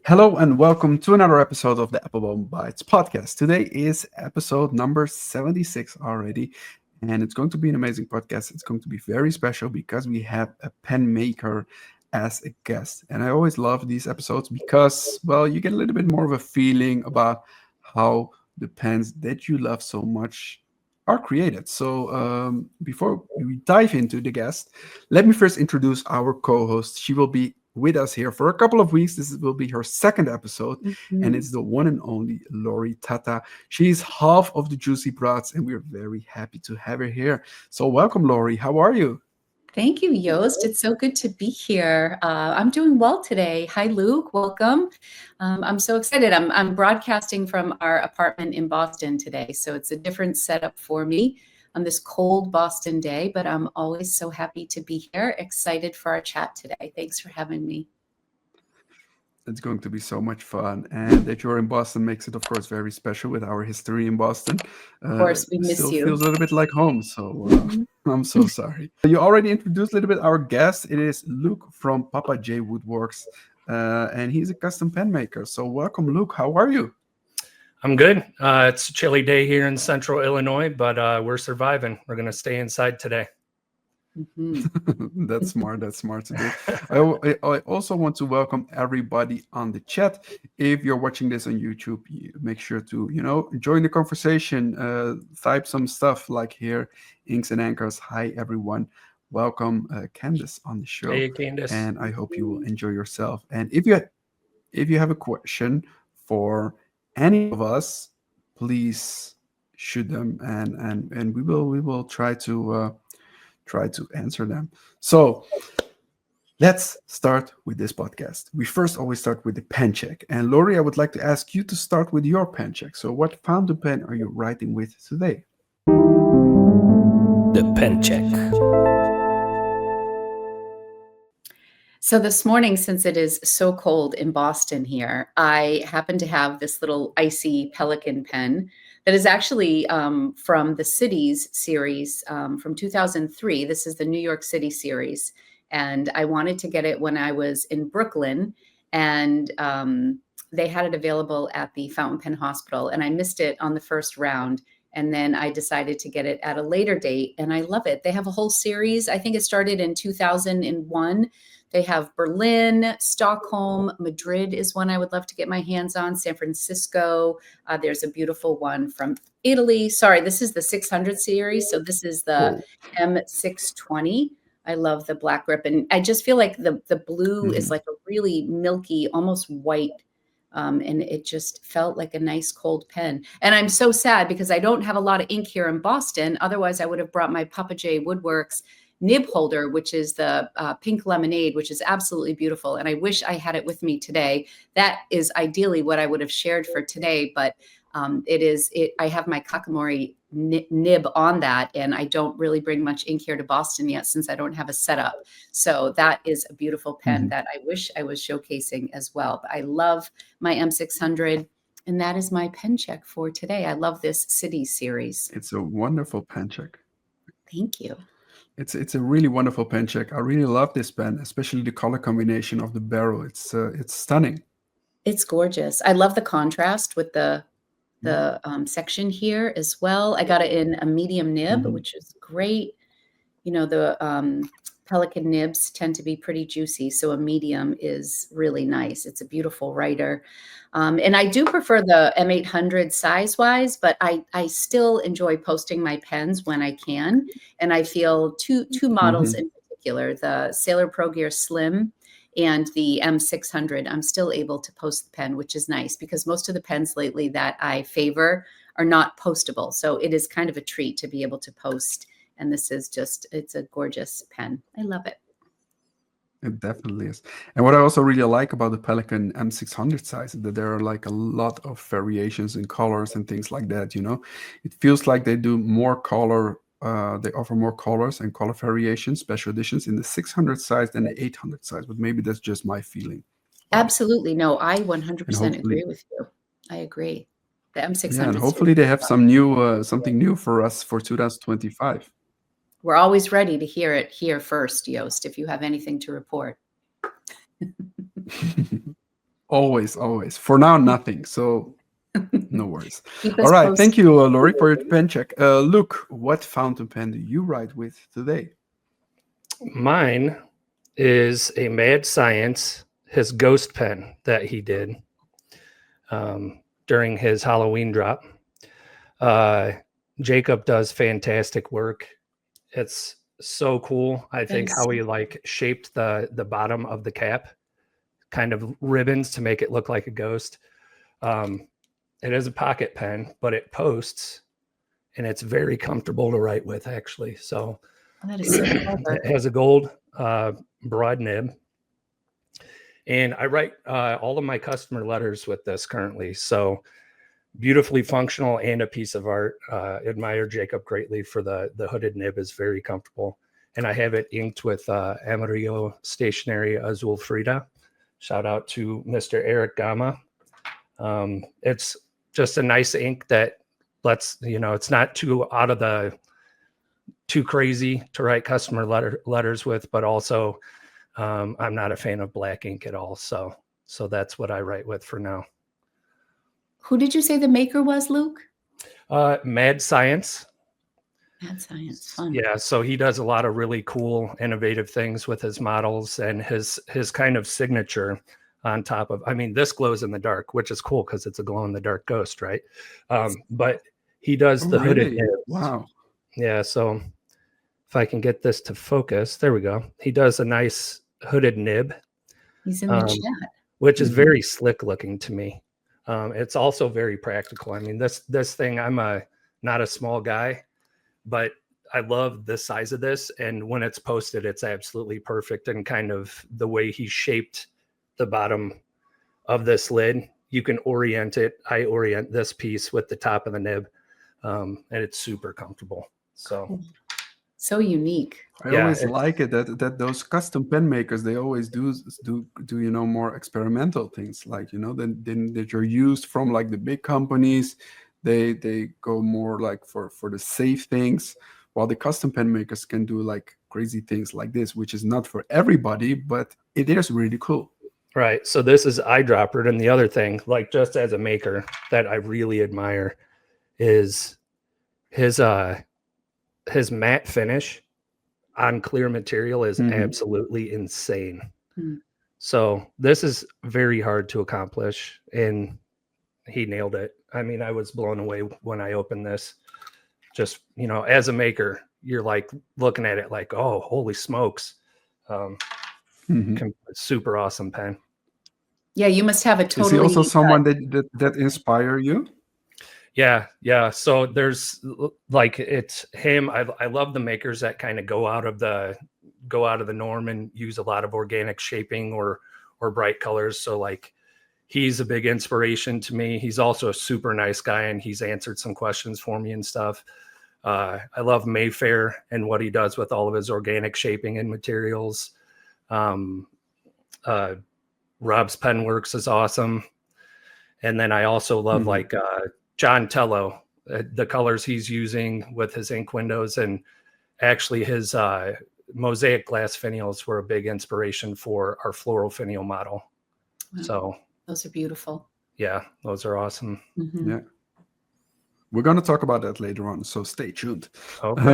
Hello and welcome to another episode of the Appelboom Podcast. Today is episode number 76 already, and it's going to be an amazing podcast. It's going to be very special because we have a pen maker as a guest. And I always love these episodes because, well, you get a little bit more of a feeling about how the pens that you love so much are created. So before we dive into the guest, let me first introduce our co-host. She will be with us here for a couple of weeks. This will be her second episode, and it's the one and only Lori Tata. She's half of the Juicy Brats, and we're very happy to have her here. So welcome, Lori. How are you? Thank you, Joost. It's so good to be here. I'm doing well today. Hi, Luke. Welcome. I'm so excited. I'm broadcasting from our apartment in Boston today, so it's a different setup for me on this cold Boston day, but I'm always so happy to be here, excited for our chat today. Thanks for having me. It's going to be so much fun, and that you're in Boston makes it, of course, very special with our history in Boston. Of course, we miss still you. feels a little bit like home, so I'm so sorry. You already introduced a little bit our guest. It is Luke from Papa J Woodworks, and he's a custom pen maker. So welcome, Luke. How are you? I'm good. It's a chilly day here in central Illinois, but we're surviving. We're going to stay inside today. That's smart. That's smart to do. I also want to welcome everybody on the chat. If you're watching this on YouTube, make sure to, join the conversation. Type some stuff like here, Inks and Anchors. Hi, everyone. Welcome, Candace, on the show. Hey, Candace. And I hope you will enjoy yourself. And if you have a question for any of us, please shoot them, and we will try to answer them. So let's start with this podcast. We first always start with the pen check. And Lori, I would like to ask you to start with your pen check. So what fountain pen are you writing with today? The pen check. So this morning, since it is so cold in Boston here, I happen to have this little icy Pelican pen that is actually from the Cities series from 2003. This is the New York City series. And I wanted to get it when I was in Brooklyn, and they had it available at the Fountain Pen Hospital, and I missed it on the first round. And then I decided to get it at a later date, and I love it. They have a whole series. I think it started in 2001. They have Berlin, Stockholm, Madrid is one I would love to get my hands on, San Francisco. There's a beautiful one from Italy. Sorry, this is the 600 series. So this is the M620. I love the black grip. And I just feel like the blue is like a really milky, almost white. And it just felt like a nice cold pen. And I'm so sad because I don't have a lot of ink here in Boston. Otherwise, I would have brought my Papa J Woodworks nib holder, which is the pink lemonade, which is absolutely beautiful. And I wish I had it with me today. That is ideally what I would have shared for today. But I have my Kakamori nib on that, and I don't really bring much ink here to Boston yet since I don't have a setup. So that is a beautiful pen that I wish I was showcasing as well. But I love my M600, and that is my pen check for today. I love this City series. It's a wonderful pen check. Thank you. It's a really wonderful pen check. I really love this pen, especially the color combination of the barrel. It's stunning. It's gorgeous. I love the contrast with the section here as well. I got it in a medium nib, which is great. The Pelican nibs tend to be pretty juicy, so a medium is really nice. It's a beautiful writer. And I do prefer the M800 size-wise, but I still enjoy posting my pens when I can. And I feel two models in particular, the Sailor Pro Gear Slim and the M600, I'm still able to post the pen, which is nice because most of the pens lately that I favor are not postable. So it is kind of a treat to be able to post. And this is it's a gorgeous pen. I love it. It definitely is. And what I also really like about the Pelican M600 size is that there are like a lot of variations in colors and things like that, It feels like they do more color. They offer more colors and color variations, special editions in the 600 size than the 800 size, but maybe that's just my feeling. Absolutely. No, I 100% agree with you. I agree. The M600. Yeah, and hopefully they have some new, something new for us for 2025. We're always ready to hear it here first, Joost, if you have anything to report. Always. For now, nothing. So no worries. Keep All us right. posted. Thank you, Lori, for your pen check. Luke, what fountain pen do you write with today? Mine is a Mad Science, his ghost pen that he did during his Halloween drop. Jacob does fantastic work. It's so cool. I think how he like shaped the bottom of the cap, kind of ribbons to make it look like a ghost. It is a pocket pen, but it posts, and it's very comfortable to write with, actually. So that is so clever. it has a gold broad nib, and I write all of my customer letters with this currently. So beautifully functional and a piece of art. Admire Jacob greatly for the hooded nib is very comfortable. And I have it inked with Amarillo Stationery Azul Frida. Shout out to Mr. Eric Gama. It's just a nice ink that lets, it's not too crazy to write customer letters with, but also I'm not a fan of black ink at all. So that's what I write with for now. Who did you say the maker was, Luke? Mad Science. Mad Science, fun. Yeah, so he does a lot of really cool, innovative things with his models and his kind of signature on top of. I mean, this glows in the dark, which is cool because it's a glow in the dark ghost, right? But he does the hooded nibs. Wow. Yeah, so if I can get this to focus, there we go. He does a nice hooded nib. He's in the chat, which is very slick looking to me. It's also very practical. I mean, this thing, I'm not a small guy, but I love the size of this. And when it's posted, it's absolutely perfect. And kind of the way he shaped the bottom of this lid, you can orient it. I orient this piece with the top of the nib, and it's super comfortable. So unique. I always like it that those custom pen makers, they always do more experimental things, like then that you're used from like the big companies. They go more like for the safe things, while the custom pen makers can do like crazy things like this, which is not for everybody, but it is really cool. Right. So this is eyedroppered, and the other thing, like just as a maker, that I really admire is his matte finish on clear material is absolutely insane. So this is very hard to accomplish, and he nailed it. I mean, I was blown away when I opened this. Just, as a maker, you're like looking at it like, oh, holy smokes. Super awesome pen. Yeah, you must have a totally. Is he also someone that inspire you? Yeah. So there's like, it's him. I love the makers that kind of go out of the norm and use a lot of organic shaping or bright colors. So like, he's a big inspiration to me. He's also a super nice guy, and he's answered some questions for me and stuff. I love Mayfair and what he does with all of his organic shaping and materials. Rob's Penworks is awesome. And then I also love like John Tello, the colors he's using with his ink windows, and actually his mosaic glass finials were a big inspiration for our floral finial model. Wow. So those are beautiful. Yeah, those are awesome. Yeah. We're going to talk about that later on, so stay tuned. Okay.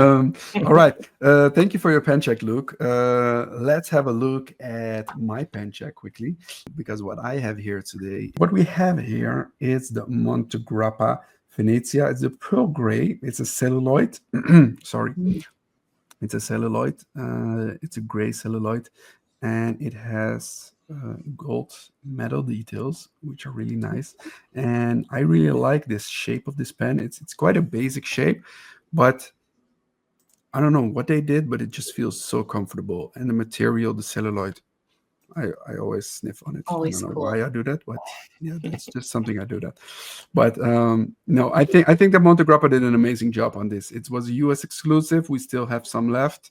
All right. Thank you for your pen check, Luke. Let's have a look at my pen check quickly, because what I have here today, what we have here is the Montegrappa Venezia. It's a pearl gray. It's a celluloid. Sorry. It's a celluloid. It's a gray celluloid, and it has gold metal details, which are really nice. And I really like this shape of this pen. It's quite a basic shape, but I don't know what they did, but it just feels so comfortable. And the material, the celluloid, I always sniff on it. Always I don't know cool. why I do that, but yeah, that's just something I do that. But no, I think that Montegrappa did an amazing job on this. It was a US exclusive. We still have some left,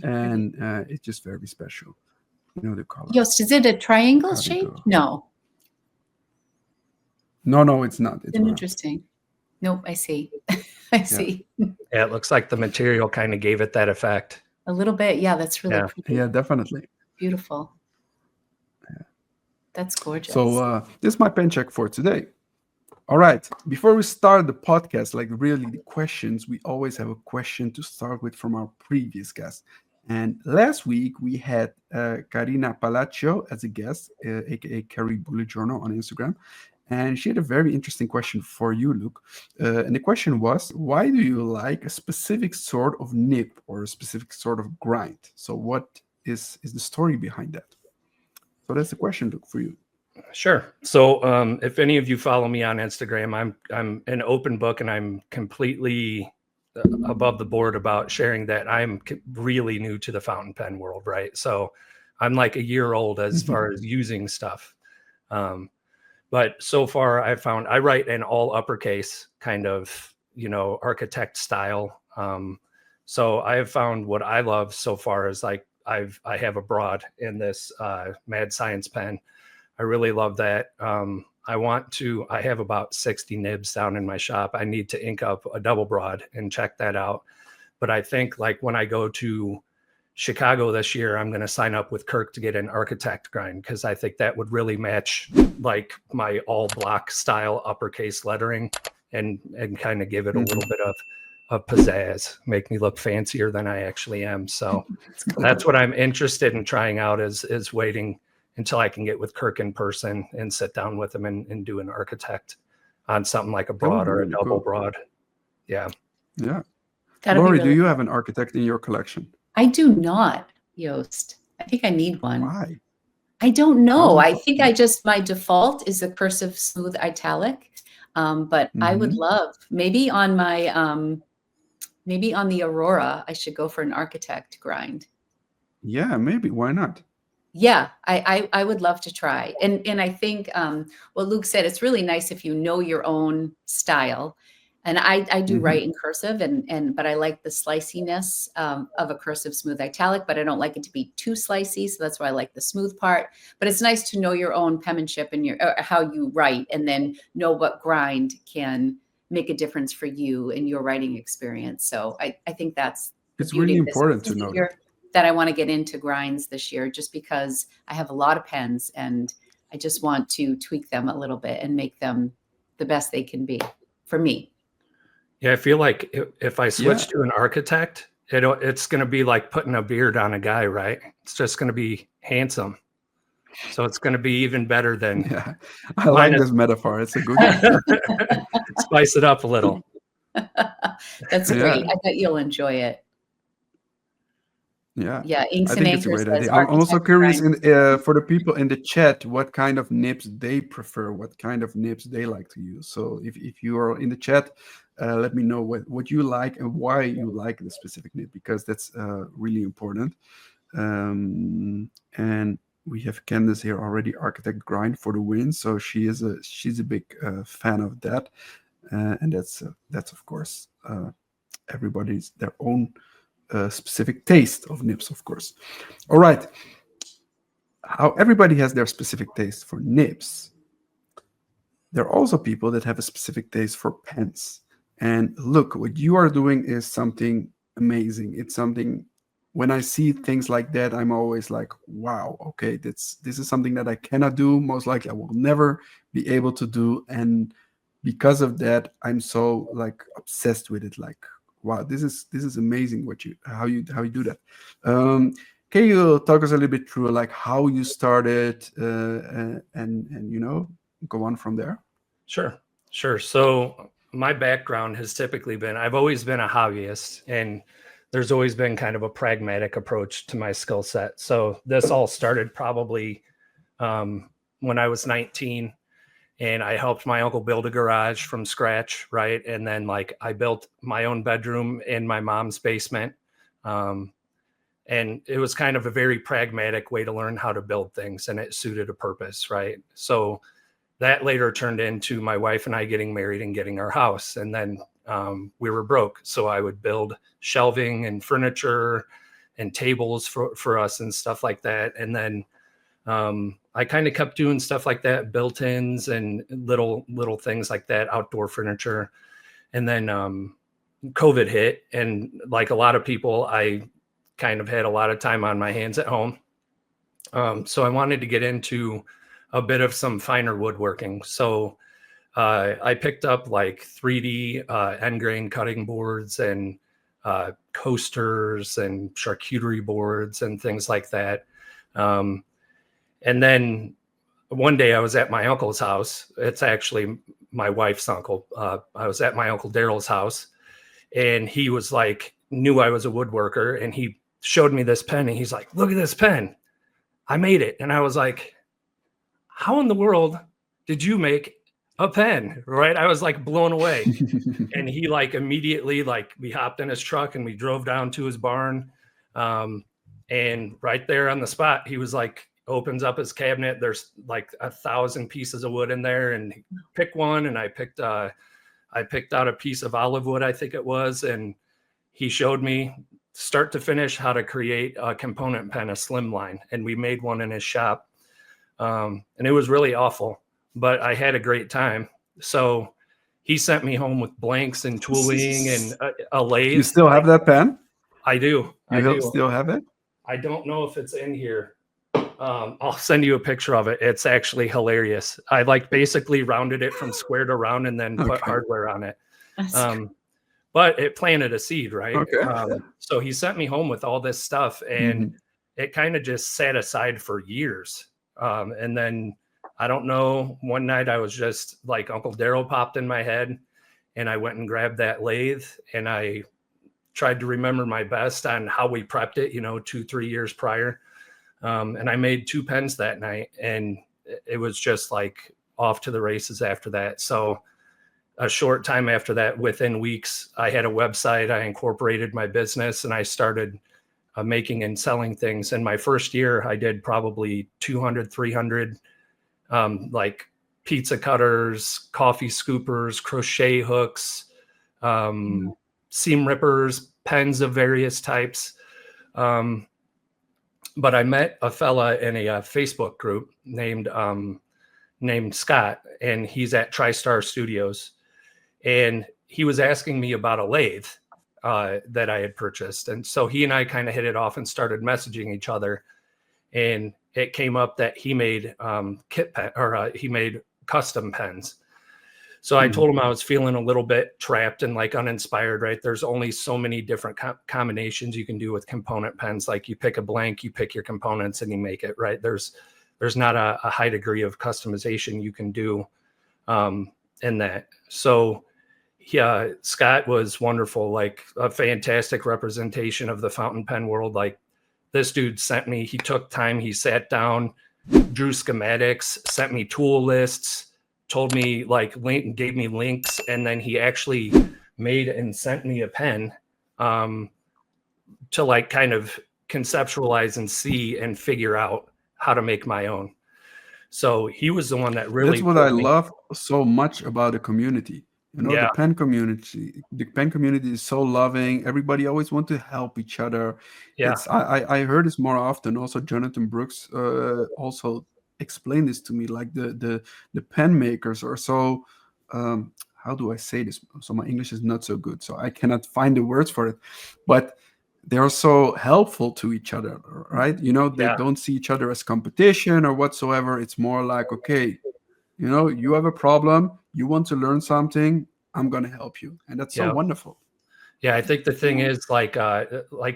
and it's just very special. The color. Joost, is it a triangle shape? No. No, it's not. It's interesting. Nope, I see. I see. Yeah, it looks like the material kind of gave it that effect. A little bit. Yeah, that's really pretty. Yeah, definitely. Beautiful. Yeah. That's gorgeous. So this is my pen check for today. All right. Before we start the podcast, like really the questions, we always have a question to start with from our previous guest. And last week we had Karina Palacio as a guest, aka Carrie Bullet Journal on Instagram. And she had a very interesting question for you, Luke. And the question was, why do you like a specific sort of nib or a specific sort of grind? So what is the story behind that? So that's the question, Luke, for you. Sure. So if any of you follow me on Instagram, I'm an open book, and I'm completely above the board about sharing that I'm really new to the fountain pen world, right? So I'm like a year old as far as using stuff. But so far I found I write in all uppercase kind of, architect style. So I have found what I love so far is like I have a broad in this Mad Science pen. I really love that. I have about 60 nibs down in my shop. I need to ink up a double broad and check that out. But I think like when I go to Chicago this year, I'm going to sign up with Kirk to get an architect grind, because I think that would really match like my all block style uppercase lettering and kind of give it a little bit of pizzazz, make me look fancier than I actually am. So that's what I'm interested in trying out is waiting until I can get with Kirk in person and sit down with him and do an architect on something like a broad or a double broad. Yeah. Yeah. That'll Lori, be really do you have an architect in your collection? I do not, Joost. I think I need one. Why? I don't know. I think my default is a cursive smooth italic. But I would love maybe on the Aurora, I should go for an architect grind. Yeah, maybe. Why not? Yeah, I would love to try. And I think what Luke said, it's really nice if you know your own style. And I do write in cursive, but I like the sliciness of a cursive smooth italic, but I don't like it to be too slicey. So that's why I like the smooth part. But it's nice to know your own penmanship and how you write, and then know what grind can make a difference for you in your writing experience. So I think it's really important to know that I want to get into grinds this year, just because I have a lot of pens and I just want to tweak them a little bit and make them the best they can be for me. Yeah, I feel like if I switch to an architect, it's going to be like putting a beard on a guy, right? It's just going to be handsome. So it's going to be even better than. Yeah, I like this metaphor. It's a good one. Spice it up a little. That's great. I bet you'll enjoy it. Yeah. Inks I and think it's a anchors. great idea. I'm also curious for the people in the chat, what kind of nibs they prefer, what kind of nibs they like to use. So if you are in the chat, let me know what you like and why you like the specific nib, because that's really important. And we have Candace here already, architect grind for the win. So she's a big fan of that, and that's of course everybody's their own specific taste of nibs, of course. All right. How everybody has their specific taste for nibs. There are also people that have a specific taste for pens. And look, what you are doing is something amazing. It's something, when I see things like that, I'm always like, wow, okay, this is something that I cannot do. Most likely I will never be able to do. And because of that, I'm so like obsessed with it. Like, wow, this is amazing how you do that. Can you talk us a little bit through like how you started and go on from there? Sure. So my background has typically been, I've always been a hobbyist, and there's always been kind of a pragmatic approach to my skill set. So this all started probably when I was 19. And I helped my uncle build a garage from scratch, right? And then like I built my own bedroom in my mom's basement. And it was kind of a very pragmatic way to learn how to build things, and it suited a purpose, right? So that later turned into my wife and I getting married and getting our house. And then we were broke. So I would build shelving and furniture and tables for us and stuff like that. And then I kind of kept doing stuff like that, built-ins and little things like that, outdoor furniture. And then COVID hit, and like a lot of people, I kind of had a lot of time on my hands at home. So I wanted to get into a bit of some finer woodworking. So I picked up like 3D end grain cutting boards and coasters and charcuterie boards and things like that. And then one day I was at my uncle's house. It's actually my wife's uncle. I was at my uncle Daryl's house, and he was like, knew I was a woodworker, and he showed me this pen, and he's like, look at this pen. I made it. And I was like, how in the world did you make a pen? Right. I was like blown away. And he like immediately, like we hopped in his truck and we drove down to his barn. And right there on the spot, he was like, opens up his cabinet. There's like 1,000 pieces of wood in there, and he picked one. And I picked out a piece of olive wood, I think it was. And he showed me start to finish how to create a component pen, a slimline. And we made one in his shop. And it was really awful, but I had a great time. So he sent me home with blanks and tooling and a lathe. You still have that pen? I do. You still have it? I don't know if it's in here. I'll send you a picture of it. It's actually hilarious. I like basically rounded it from square to round and then put hardware on it. But it planted a seed, right? Okay. So he sent me home with all this stuff, and it kind of just sat aside for years. And then I don't know, one night I was just like, Uncle Daryl popped in my head, and I went and grabbed that lathe, and I tried to remember my best on how we prepped it, 2-3 years prior. And I made 2 pens that night, and it was just like off to the races after that. So a short time after that, within weeks, I had a website, I incorporated my business, and I started making and selling things. In my first year, I did probably 200, 300, like pizza cutters, coffee scoopers, crochet hooks, seam rippers, pens of various types. But I met a fella in a Facebook group named Scott, and he's at TriStar Studios. And he was asking me about a lathe that I had purchased. And so he and I kind of hit it off and started messaging each other. And it came up that he made he made custom pens. So I told him I was feeling a little bit trapped and like uninspired, right? There's only so many different combinations you can do with component pens. Like you pick a blank, you pick your components and you make it, right? There's not a high degree of customization you can do in that. So yeah, Scott was wonderful, like a fantastic representation of the fountain pen world. Like this dude he took time, he sat down, drew schematics, sent me tool lists, told me gave me links, and then he actually made and sent me a pen to like kind of conceptualize and see and figure out how to make my own. So he was the one that really. That's what I love so much about the community. The pen community. The pen community is so loving. Everybody always wants to help each other. Yeah, I heard this more often. Also, Jonathan Brooks also explained this to me. Like the pen makers are so. How do I say this? So my English is not so good, so I cannot find the words for it. But they are so helpful to each other, right? They don't see each other as competition or whatsoever. It's more like, okay, you have a problem, you want to learn something, I'm going to help you. And that's so wonderful. Yeah, I think the thing is like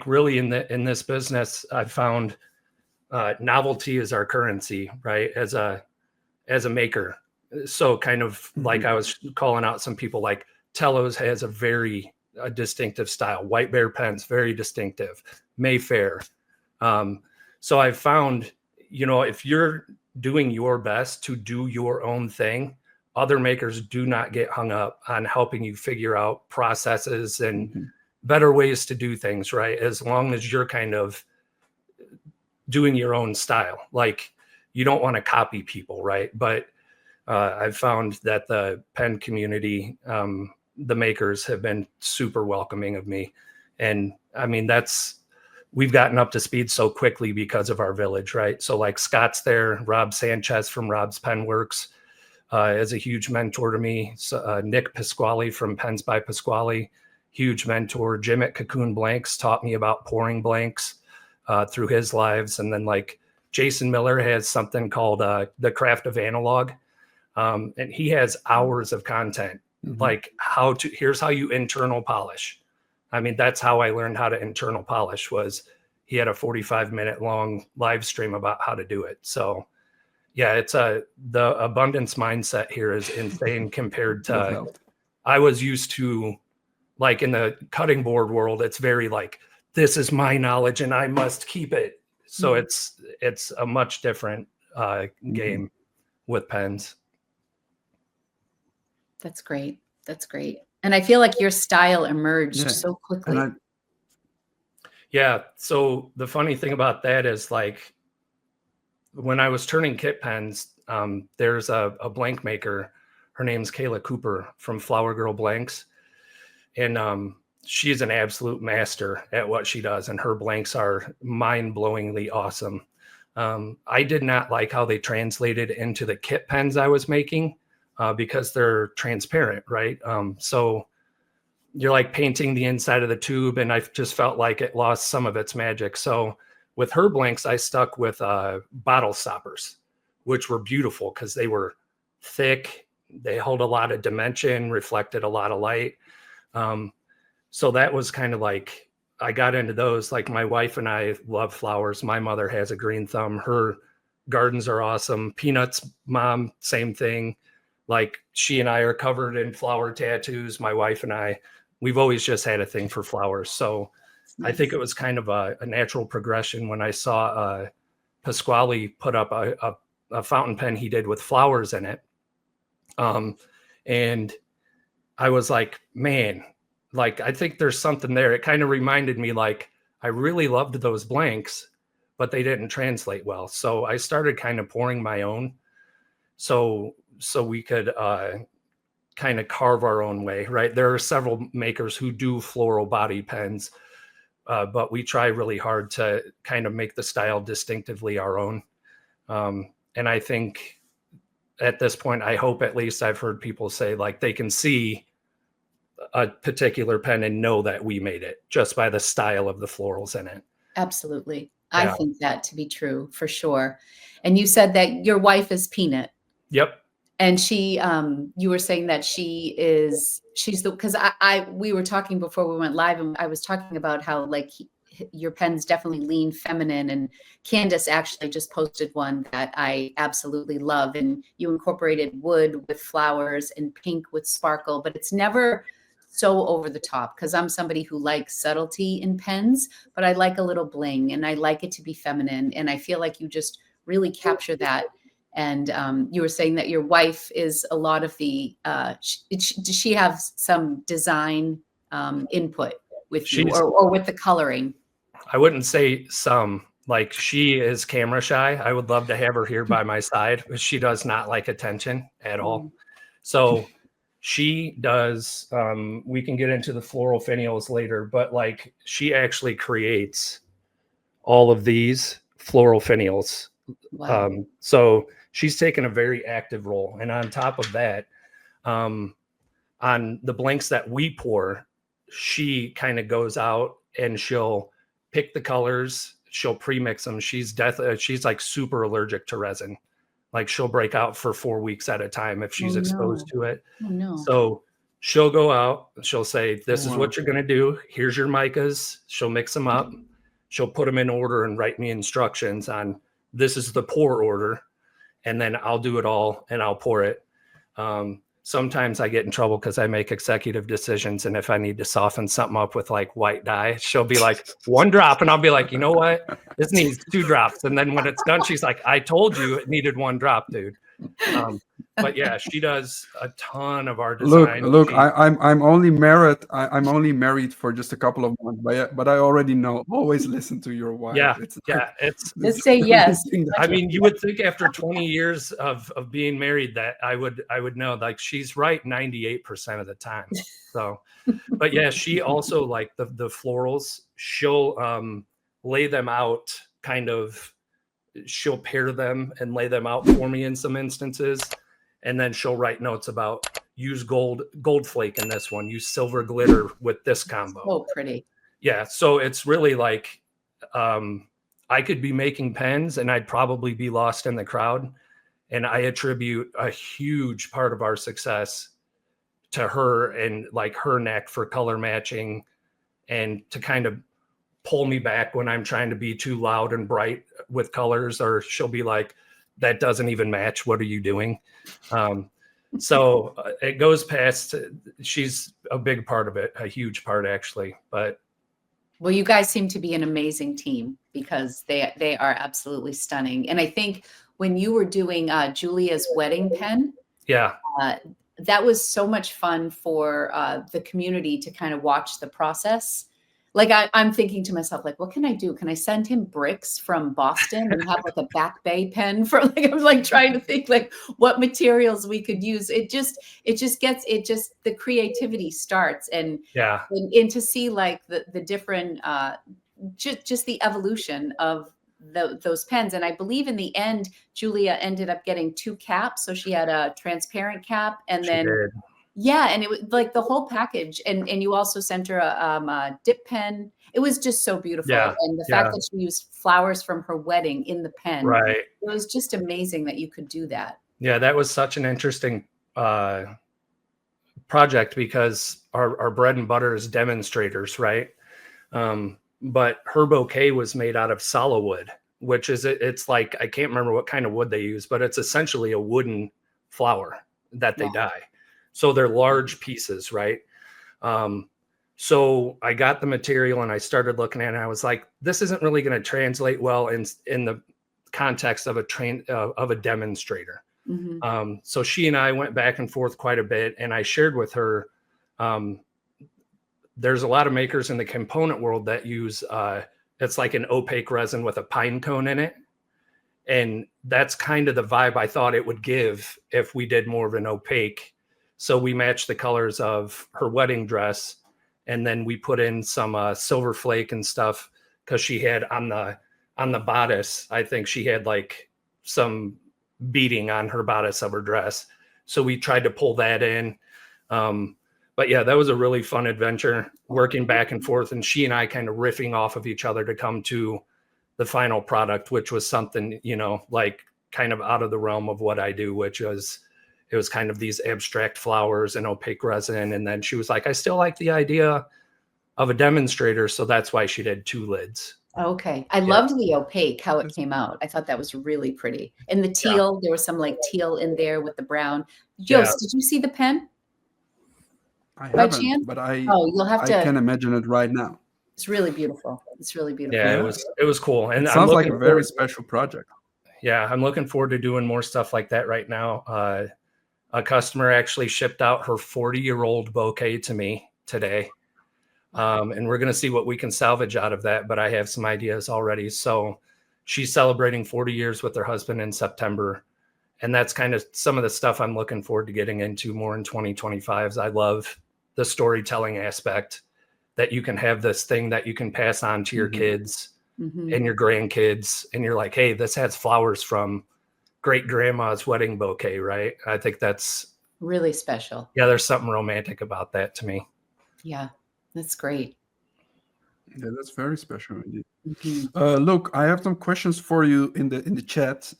really in this business, I've found novelty is our currency, right? As a maker. So kind of like I was calling out some people, like Tello's has a very distinctive style. White Bear pens, very distinctive. Mayfair. So I've found, if you're doing your best to do your own thing, other makers do not get hung up on helping you figure out processes and better ways to do things, right? As long as you're kind of doing your own style. Like you don't want to copy people, right? But I've found that the pen community, the makers have been super welcoming of me. And I mean, we've gotten up to speed so quickly because of our village, right? So like Scott's there, Rob Sanchez from Rob's Pen Works is a huge mentor to me. So, Nick Pasquale from Pens by Pasquale, huge mentor. Jim at Cocoon Blanks taught me about pouring blanks through his lives. And then like Jason Miller has something called The Craft of Analog. And he has hours of content, like here's how you internal polish. I mean, that's how I learned how to internal polish. Was he had a 45-minute long live stream about how to do it. So yeah, it's the abundance mindset here is insane compared to, I was used to, like in the cutting board world, it's very like, this is my knowledge and I must keep it. So it's a much different game with pens. That's great. That's great. And I feel like your style emerged so quickly. Yeah. So the funny thing about that is, like, when I was turning kit pens, there's a blank maker. Her name's Kayla Cooper from Flower Girl Blanks. And she's an absolute master at what she does. And her blanks are mind-blowingly awesome. I did not like how they translated into the kit pens I was making because they're transparent, right? So you're like painting the inside of the tube, and I just felt like it lost some of its magic. So with her blanks, I stuck with bottle stoppers, which were beautiful because they were thick. They held a lot of dimension, reflected a lot of light. So that was kind of like, I got into those. Like, my wife and I love flowers. My mother has a green thumb. Her gardens are awesome. Peanuts' mom, same thing. Like, she and I are covered in flower tattoos. My wife and I, we've always just had a thing for flowers. So nice. I think it was kind of a natural progression when I saw Pasquale put up a fountain pen he did with flowers in it. And I was like, man, like, I think there's something there. It kind of reminded me, like, I really loved those blanks, but they didn't translate well. So I started kind of pouring my own. So we could kind of carve our own way, right? There are several makers who do floral body pens, but we try really hard to kind of make the style distinctively our own. And I think at this point, I hope at least I've heard people say, like, they can see a particular pen and know that we made it just by the style of the florals in it. Absolutely. Yeah. I think that to be true for sure. And you said that your wife is Peanut. Yep. And she, you were saying that she's because we were talking before we went live, and I was talking about how, like, your pens definitely lean feminine, and Candace actually just posted one that I absolutely love. And you incorporated wood with flowers and pink with sparkle, but it's never so over the top, because I'm somebody who likes subtlety in pens, but I like a little bling and I like it to be feminine. And I feel like you just really capture that. And you were saying that your wife is a lot of the, does she have some design input with you or with the coloring? I wouldn't say some. Like, she is camera shy. I would love to have her here by my side, but she does not like attention at all. So she does, we can get into the floral finials later, but, like, she actually creates all of these floral finials. Wow. So she's taken a very active role. And on top of that, on the blanks that we pour, she kind of goes out and she'll pick the colors. She'll pre-mix them. She's like super allergic to resin. Like, she'll break out for 4 weeks at a time if she's exposed to it. Oh, no. So she'll go out, she'll say, this is what you're going to do. Here's your micas. She'll mix them up. She'll put them in order and write me instructions on, this is the pour order. And then I'll do it all and I'll pour it. Sometimes I get in trouble because I make executive decisions. And if I need to soften something up with, like, white dye, she'll be like, 1 drop. And I'll be like, you know what? This needs 2 drops. And then when it's done, she's like, I told you it needed 1 drop, dude. But yeah, she does a ton of our design. Look, I'm only married. I'm only married for just a couple of months, but I already know. Always listen to your wife. Yeah, just say yes. I mean, you would think after 20 years of being married that I would know. Like, she's right 98% of the time. So, but yeah, she also, like, the florals. She'll lay them out kind of. She'll pair them and lay them out for me in some instances. And then she'll write notes about, use gold flake in this one, use silver glitter with this combo. Oh, pretty. Yeah. So it's really like, I I could be making pens and I'd probably be lost in the crowd. And I attribute a huge part of our success to her and like her knack for color matching and to kind of pull me back when I'm trying to be too loud and bright with colors, or she'll be like, that doesn't even match. What are you doing? So it goes past, she's a big part of it, a huge part actually, but. Well, you guys seem to be an amazing team because they are absolutely stunning. And I think when you were doing Julia's wedding pen, yeah, that was so much fun for the community to kind of watch the process. Like I'm thinking to myself, like, what can I do? Can I send him bricks from Boston and have like a Back Bay pen for like, I'm like trying to think like what materials we could use. It just the creativity starts and to see like the different, just the evolution of those pens. And I believe in the end, Julia ended up getting 2 caps. So she had a transparent cap and then yeah, and it was like the whole package. And you also sent her a dip pen. It was just so beautiful. Yeah, and the fact that she used flowers from her wedding in the pen. Right. It was just amazing that you could do that. Yeah, that was such an interesting project because our bread and butter is demonstrators, right? But her bouquet was made out of solid wood, which is, it's like, I can't remember what kind of wood they use, but it's essentially a wooden flower that they dye. So they're large pieces, right? So I got the material and I started looking at it. And I was like, this isn't really going to translate well in the context of a demonstrator. Mm-hmm. So she and I went back and forth quite a bit, and I shared with her. There's a lot of makers in the component world that use it's like an opaque resin with a pine cone in it. And that's kind of the vibe I thought it would give if we did more of an opaque. So we matched the colors of her wedding dress, and then we put in some silver flake and stuff because she had on the bodice, I think she had like some beading on her bodice of her dress. So we tried to pull that in. But yeah, that was a really fun adventure working back and forth, and she and I kind of riffing off of each other to come to the final product, which was something, like kind of out of the realm of what I do, which was, it was kind of these abstract flowers and opaque resin. And then she was like, I still like the idea of a demonstrator. So that's why she did 2 lids. Okay. I loved the opaque, how it came out. I thought that was really pretty. And the teal, there was some like teal in there with the brown. Joost, did you see the pen? I haven't, but you'll have to. I can imagine it right now. It's really beautiful. It's really beautiful. Yeah, it was cool. And it sounds like a very special project. Yeah, I'm looking forward to doing more stuff like that right now. A customer actually shipped out her 40-year-old bouquet to me today. And we're going to see what we can salvage out of that. But I have some ideas already. So she's celebrating 40 years with her husband in September. And that's kind of some of the stuff I'm looking forward to getting into more in 2025. I love the storytelling aspect, that you can have this thing that you can pass on to your kids and your grandkids. And you're like, hey, this has flowers from great grandma's wedding bouquet, right? I think that's really special. Yeah, there's something romantic about that to me. Yeah, that's great. Yeah, that's very special indeed. Look, I have some questions for you in the chat.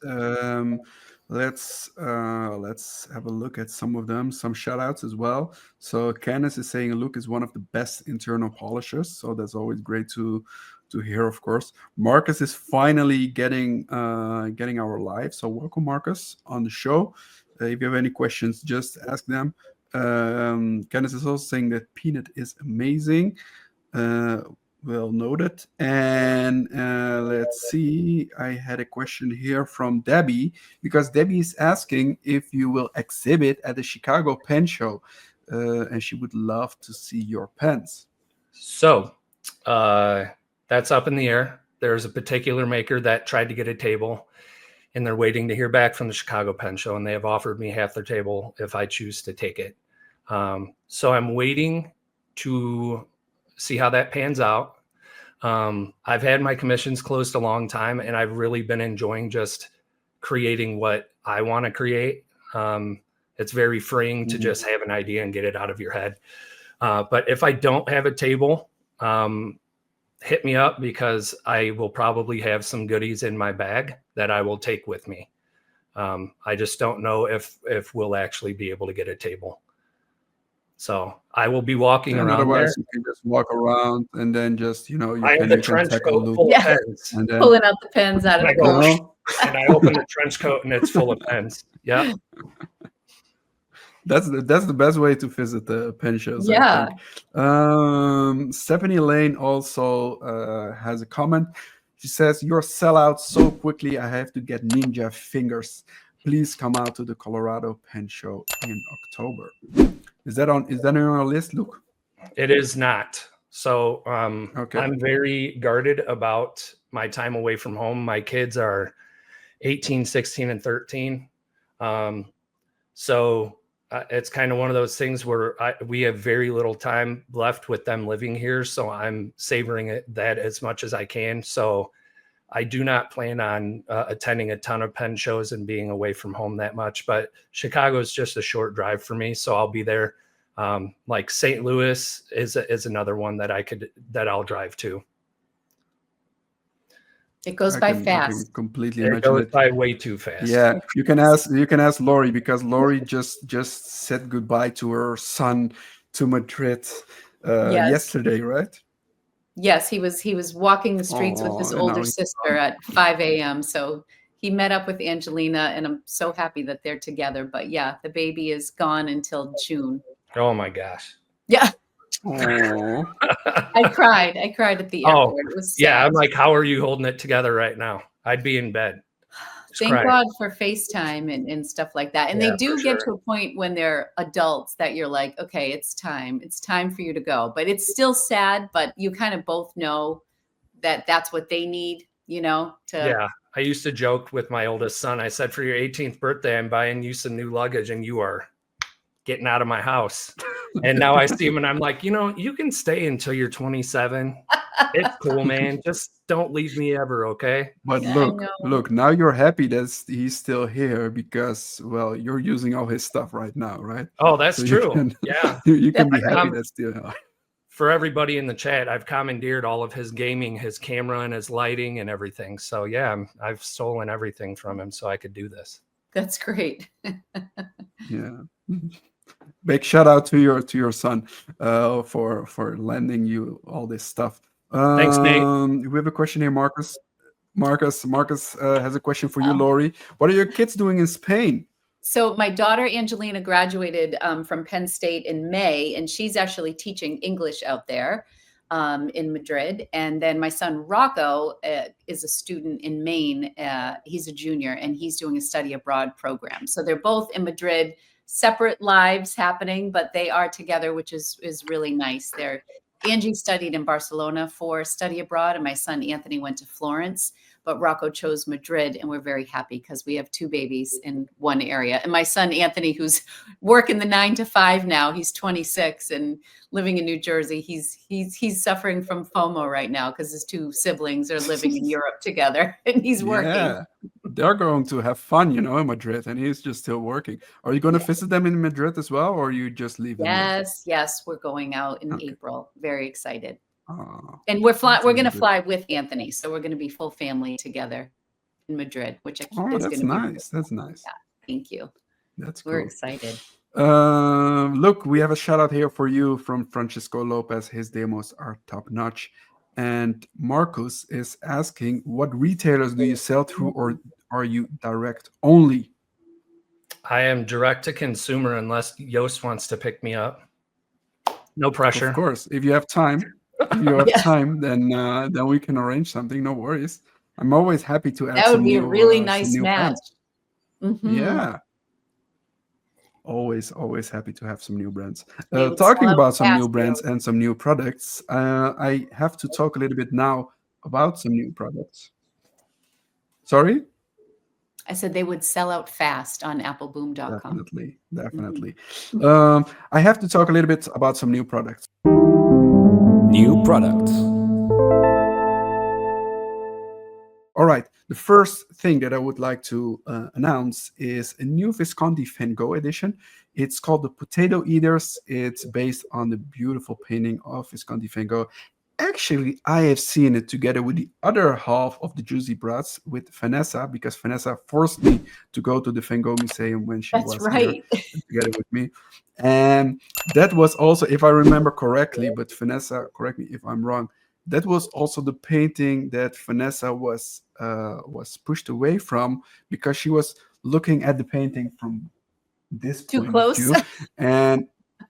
Let's have a look at some of them, some shout outs as well. So Candace is saying Luke is one of the best internal polishers. So that's always great to hear, of course. Marcus is finally getting our live. So welcome, Marcus, on the show. If you have any questions, just ask them. Candace is also saying that Peanut is amazing. Well noted. And let's see. I had a question here from Debbie, because Debbie is asking if you will exhibit at the Chicago Pen Show, and she would love to see your pens. So that's up in the air. There's a particular maker that tried to get a table, and they're waiting to hear back from the Chicago Pen Show, and they have offered me half their table if I choose to take it. So I'm waiting to see how that pans out. I've had my commissions closed a long time, and I've really been enjoying just creating what I want to create. It's very freeing to just have an idea and get it out of your head. But if I don't have a table, hit me up, because I will probably have some goodies in my bag that I will take with me. I just don't know if we'll actually be able to get a table. So I will be walking And around there. otherwise, you can just walk around and then just, you I have the can trench tackle coat Luke. full Yeah. of pens. And then, Pulling out the pens out of And I the go, box. and I open the trench coat and it's full of pens. Yeah. that's the best way to visit the pen shows, I Yeah. think. Stephanie Lane also has a comment. She says, "You're sell out so quickly, I have to get ninja fingers. Please come out to the Colorado Pen Show in October." Is that on your list, Luke? It is not. So Okay. I'm very guarded about my time away from home. My kids are 18, 16, and 13. So it's kind of one of those things where we have very little time left with them living here. So I'm savoring that as much as I can. So I do not plan on attending a ton of pen shows and being away from home that much. But Chicago is just a short drive for me, so I'll be there. Like St. Louis is another one that I'll drive to. It goes by fast. I can completely It imagine goes it. by way too fast. Yeah, you can ask Lori, because Lori just said goodbye to her son to Madrid Yes. yesterday, right? Yes, he was walking the streets with his Oh, and now older he's sister at 5 a.m. So he met up with Angelina, and I'm so happy that they're together. But yeah, the baby is gone until June. Oh my gosh. Yeah, Oh, I cried. I cried at the Oh, airport. It was sad. Yeah, I'm like, how are you holding it together right now? I'd be in bed. Just Thank crying. God for FaceTime and stuff like that. And Yeah, they do for get sure. to a point when they're adults that you're like, okay, it's time. It's time for you to go. But it's still sad, but you kind of both know that that's what they need, to Yeah. I used to joke with my oldest son. I said, for your 18th birthday, I'm buying you some new luggage and you are getting out of my house. And now I see him and I'm like, you can stay until you're 27. It's cool, man. Just don't leave me ever, okay? but Yeah, I know. look, now you're happy that he's still here because, well, you're using all his stuff right now, right? Oh, that's So you true. can- Yeah. You can be Yeah. happy that's still. For everybody in the chat, I've commandeered all of his gaming, his camera, and his lighting and everything. So yeah, I've stolen everything from him so I could do this. That's great. Yeah. Big shout out to your son for lending you all this stuff. Thanks, Nate. We have a question here, Marcus. Marcus has a question for you, Lori. What are your kids doing in Spain? So my daughter Angelina graduated from Penn State in May, and she's actually teaching English out there in Madrid. And then my son Rocco is a student in Maine. He's a junior, and he's doing a study abroad program. So they're both in Madrid, separate lives happening, but they are together, which is really nice. Angie studied in Barcelona for study abroad, and my son Anthony went to Florence. But Rocco chose Madrid, and we're very happy because we have two babies in one area. And my son Anthony, who's working the 9 to 5 now, he's 26 and living in New Jersey. He's suffering from FOMO right now because his two siblings are living in Europe together, and he's working. Yeah, they're going to have fun, in Madrid, and he's just still working. Are you going to visit them in Madrid as well, or you just leave them? Yes, we're going out in April. Very excited. Oh, And we're going to fly with Anthony, so we're going to be full family together in Madrid, which is going to be nice. That's nice. Yeah, thank you. That's cool. We're excited. Look, we have a shout out here for you from Francisco Lopez. His demos are top notch. And Marcus is asking, what retailers do you sell through, or are you direct only? I am direct to consumer unless Joost wants to pick me up. No pressure. Of course, if you have time. If you have time, then we can arrange something. No worries. I'm always happy to add. That would be a really nice match. Mm-hmm. Yeah. Always happy to have some new brands. Talking about some new brands and some new products, I have to talk a little bit now about some new products. Sorry? I said they would sell out fast on Appelboom.com. Definitely. I have to talk a little bit about some new products. New products. All right. The first thing that I would like to announce is a new Visconti Van Gogh edition. It's called the Potato Eaters. It's based on the beautiful painting of Visconti Van Gogh. actually, I have seen it together with the other half of the Juicy Brats with Vanessa, because Vanessa forced me to go to the Van Gogh Museum when she That's was here right. together with me. And that was also, if I remember correctly, but Vanessa, correct me if I'm wrong, that was also the painting that Vanessa was pushed away from because she was looking at the painting from this Too point of close. view,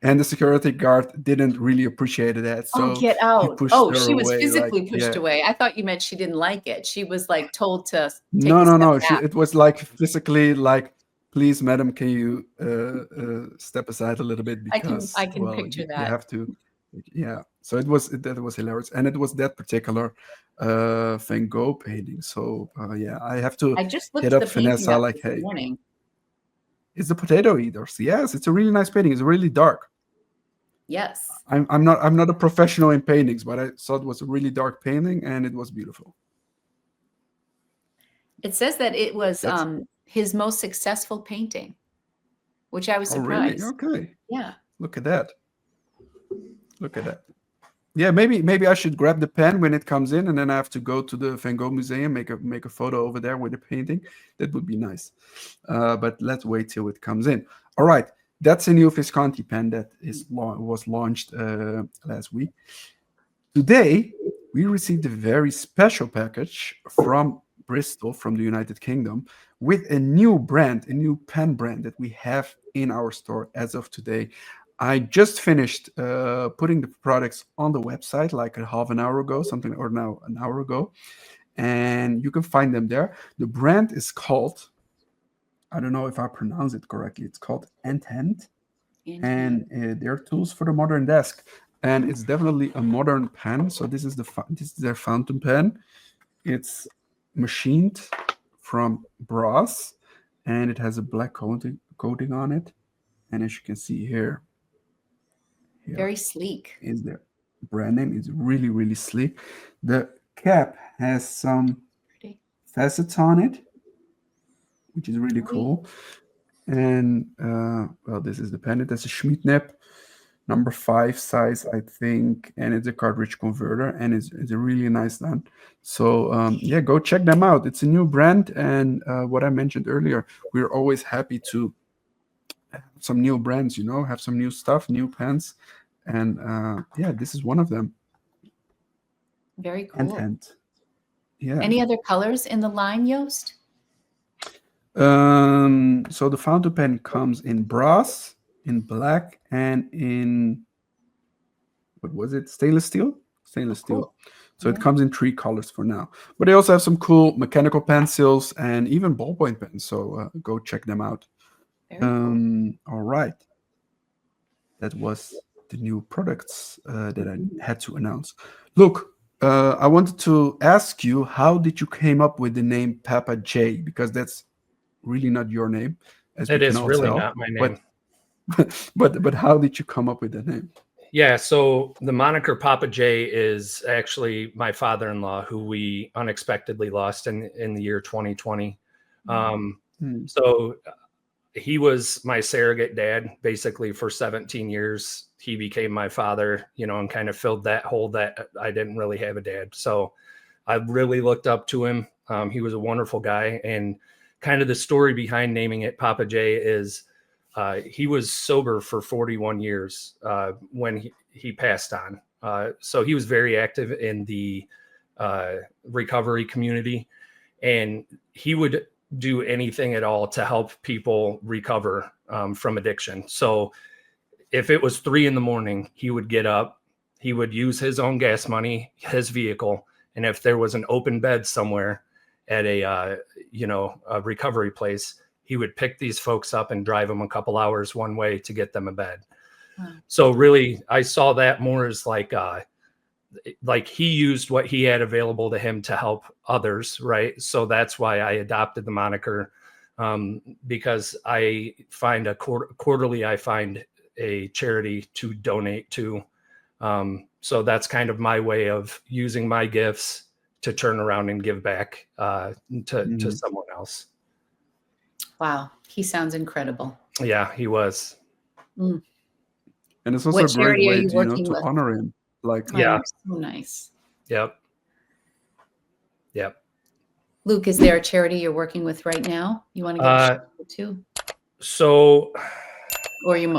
and the security guard didn't really appreciate that, Oh, so get he out. pushed Oh, her she was away. Like, physically pushed yeah, away. I thought you meant she didn't like it. She was like told to take no, a no, step no. back. It was like physically, like, please, madam, can you step aside a little bit I can because, well, picture you that. have to, yeah. So that was hilarious, and it was that particular Van Gogh painting. So yeah, I have to I just hit looked up the painting Vanessa. up Like, this hey, morning. it's the Potato Eaters. Yes, it's a really nice painting. It's really dark. Yes. I'm not a professional in paintings, but I saw it was a really dark painting and it was beautiful. It says that it was That's his most successful painting, which I was Oh, really? surprised. Okay. Yeah. Look at that. Look at that. Yeah, maybe I should grab the pen when it comes in, and then I have to go to the Van Gogh Museum, make a photo over there with the painting. That would be nice. But let's wait till it comes in. All right, that's a new Visconti pen that was launched last week. Today we received a very special package from Bristol, from the United Kingdom, with a new brand, a new pen brand that we have in our store as of today. I just finished putting the products on the website like a half an hour ago, something, or now an hour ago, and you can find them there. The brand is called, I don't know if I pronounce it correctly, it's called Andhand, and they're tools for the modern desk. And it's definitely a modern pen. So this is this is their fountain pen. It's machined from brass, and it has a black coating on it. And as you can see here, Very sleek. is their brand name. It's really, really sleek. The cap has some Pretty. facets on it, which is really cool. And well, this is the pen. It has a Schmidt nib, number 5 size, I think, and it's a cartridge converter, and it's a really nice done. So yeah, go check them out. It's a new brand, and what I mentioned earlier, we're always happy to have some new brands, have some new stuff, new pens, and yeah, this is one of them. Very cool. And yeah. Any other colors in the line, Joost? So the fountain pen comes in brass, in black, and in, what was it? Stainless steel. Cool. So it comes in 3 colors for now. But they also have some cool mechanical pencils and even ballpoint pens. So go check them out. Very cool. All right. That was the new products that I had to announce. Look, I wanted to ask you, how did you came up with the name Papa J? Because that's really not your name, as we It can is all really tell. not my name. But how did you come up with that name? Yeah, so the moniker Papa J is actually my father-in-law, who we unexpectedly lost in the year 2020. So he was my surrogate dad basically for 17 years. He became my father, and kind of filled that hole that I didn't really have a dad. So I really looked up to him. He was a wonderful guy. And kind of the story behind naming it Papa J is he was sober for 41 years when he passed on. So he was very active in the recovery community, and he would do anything at all to help people recover from addiction. So if it was 3 a.m, he would get up, he would use his own gas money, his vehicle. And if there was an open bed somewhere at a recovery place, he would pick these folks up and drive them a couple hours one way to get them a bed. Wow. So really, I saw that more as like he used what he had available to him to help others, right? So that's why I adopted the moniker, because I find quarterly, I find a charity to donate to. So that's kind of my way of using my gifts to turn around and give back to someone else. Wow, he sounds incredible. Yeah, he was. And it's also a great way to honor him. Like, Yeah. Oh, so nice. Yep. Luke, is there a charity you're working with right now? You want to give a shout out to? So Or you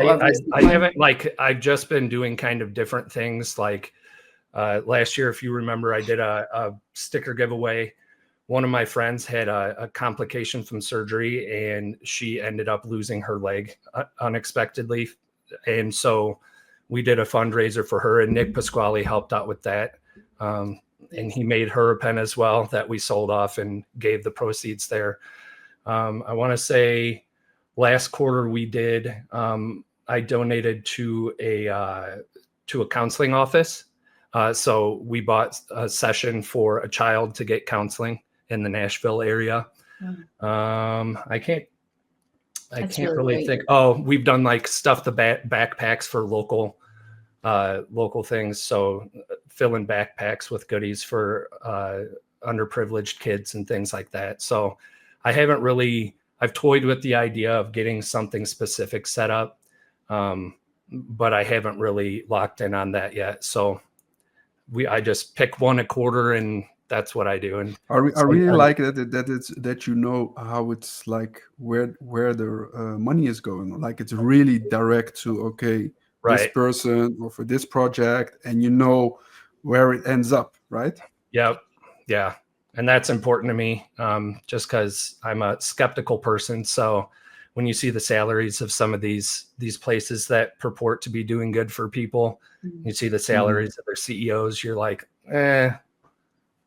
I haven't, like, I've just been doing kind of different things. Like last year, if you remember, I did a sticker giveaway. One of my friends had a complication from surgery, and she ended up losing her leg unexpectedly. And so we did a fundraiser for her, and Nick Pasquale helped out with that. And he made her a pen as well that we sold off and gave the proceeds there. I want to say last quarter we did, I donated to a counseling office. So we bought a session for a child to get counseling in the Nashville area. I can't really think. Oh, we've done like stuff, the backpacks for local things. So filling backpacks with goodies for underprivileged kids and things like that. So I've toyed with the idea of getting something specific set up, but I haven't really locked in on that yet. So I just pick one a quarter, and that's what I do. And I really like that you know how it's like where the money is going. Like it's really direct to this person or for this project, and you know where it ends up, right? Yep. Yeah. And that's important to me, just because I'm a skeptical person. So when you see the salaries of some of these places that purport to be doing good for people, you see the salaries of their CEOs, you're like, I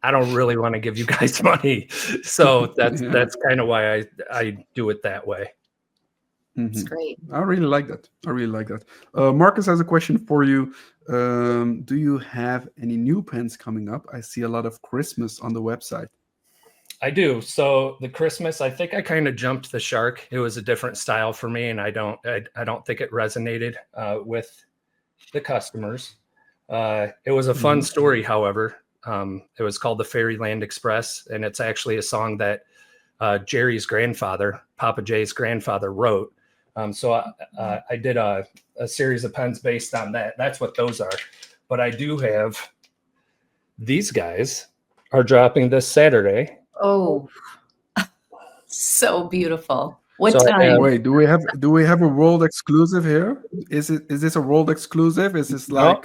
don't really want to give you guys money. So that's kind of why I do it that way. That's great. I really like that. Marcus has a question for you. Do you have any new pens coming up? I see a lot of Christmas on the website. I do. So the Christmas, I think I kind of jumped the shark. It was a different style for me, and I don't think it resonated with the customers. It was a fun story, however. It was called the Fairyland Express, and it's actually a song that Jerry's grandfather, Papa J's grandfather, wrote. So I did a series of pens based on that. That's what those are. But I do have these guys are dropping this Saturday. Oh, so beautiful. What time? Wait, do we have a world exclusive here? Is this a world exclusive? Is this like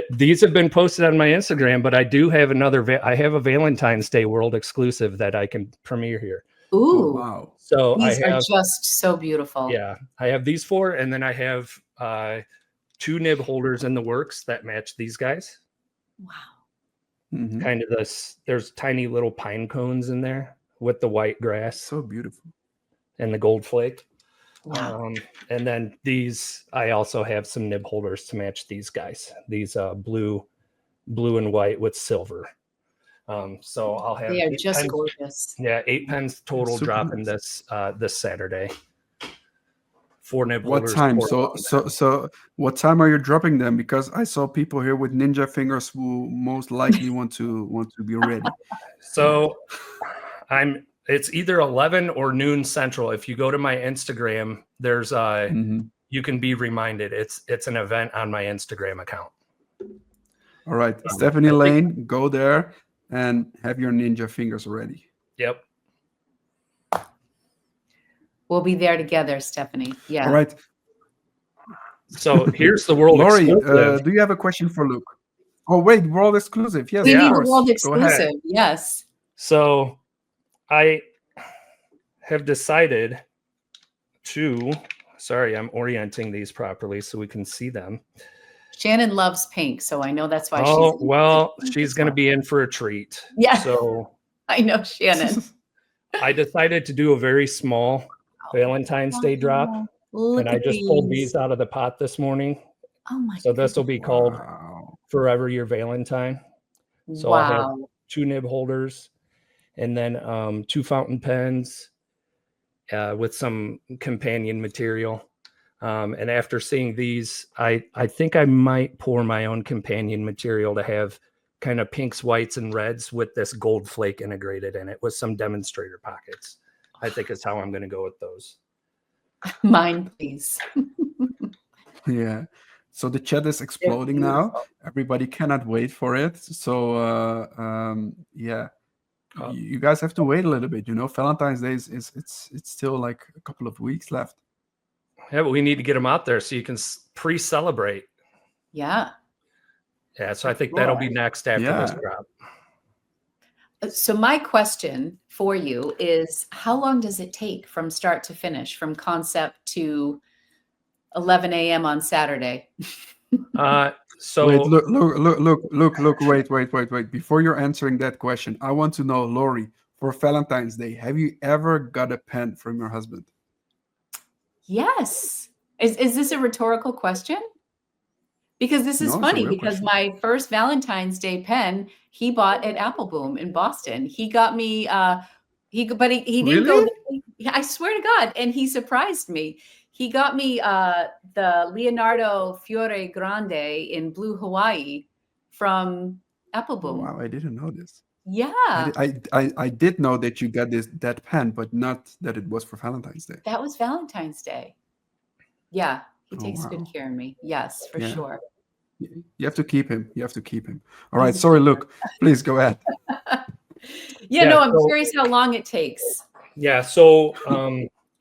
these have been posted on my Instagram, but I do have I have a Valentine's Day world exclusive that I can premiere here. Ooh, wow. So these are just so beautiful. Yeah, I have these 4, and then I have 2 nib holders in the works that match these guys. Wow. Kind of there's tiny little pine cones in there with the white grass. So beautiful. And the gold flake. Wow. And then these, I also have some nib holders to match these guys. These blue and white with silver. So I'll have. They are just pens, gorgeous. Yeah, 8 pens total dropping this Saturday. 4 nib holders. What time? So what time are you dropping them? Because I saw people here with ninja fingers who most likely want to be ready. So it's either 11 or noon Central. If you go to my Instagram, there's you can be reminded. It's an event on my Instagram account. All right, Stephanie Lane, go there and have your ninja fingers ready. Yep. We'll be there together, Stephanie. Yeah. All right. So here's the world Lori, exclusive. do you have a question for Luke? Oh, wait, world exclusive. Yes, we need a world exclusive. Yes. So I have decided to, sorry, I'm orienting these properly so we can see them. Shannon loves pink, so I know that's why she's going to be in for a treat. Yeah. So I know Shannon. I decided to do a very small Valentine's Day drop. And I just pulled these out of the pot this morning. Oh my! So this will be called Forever Your Valentine. So I'll have 2 nib holders, and then 2 fountain pens with some companion material. And after seeing these, I think I might pour my own companion material to have kind of pinks, whites, and reds with this gold flake integrated in it with some demonstrator pockets. I think is how I'm going to go with those. Mine, please. Yeah. So the chat is exploding now. Everybody cannot wait for it. So yeah, you guys have to wait a little bit. Valentine's Day is it's still like a couple of weeks left. Yeah, but we need to get them out there so you can pre-celebrate. Yeah. Yeah, so I think that'll be next after this drop. So my question for you is, how long does it take from start to finish, from concept to 11 a.m. on Saturday? So wait, look, wait. Before you're answering that question, I want to know, Lori, for Valentine's Day, have you ever got a pen from your husband? Yes. Is this a rhetorical question? Because this is funny, because my first Valentine's Day pen he bought at Appelboom in Boston. He got me he didn't go. I swear to God, and he surprised me. He got me the Leonardo Fiore Grande in blue Hawaii from Appelboom. Wow, I didn't know this. Yeah, I did know that you got that pen, but not that it was for Valentine's Day. That was Valentine's Day. Yeah, he takes good care of me. Yes, for sure. You have to keep him. All right, sorry, Luke. Please go ahead. I'm curious how long it takes. Yeah, so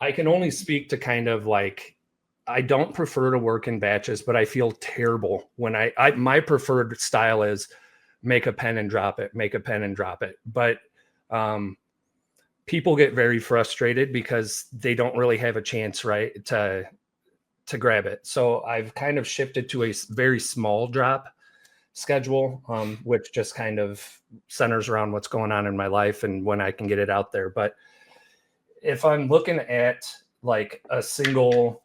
I can only speak to kind of like, I don't prefer to work in batches, but I feel terrible when my preferred style is make a pen and drop it, But people get very frustrated because they don't really have a chance, right, to grab it. So I've kind of shifted to a very small drop schedule, which just kind of centers around what's going on in my life and when I can get it out there. But if I'm looking at like a single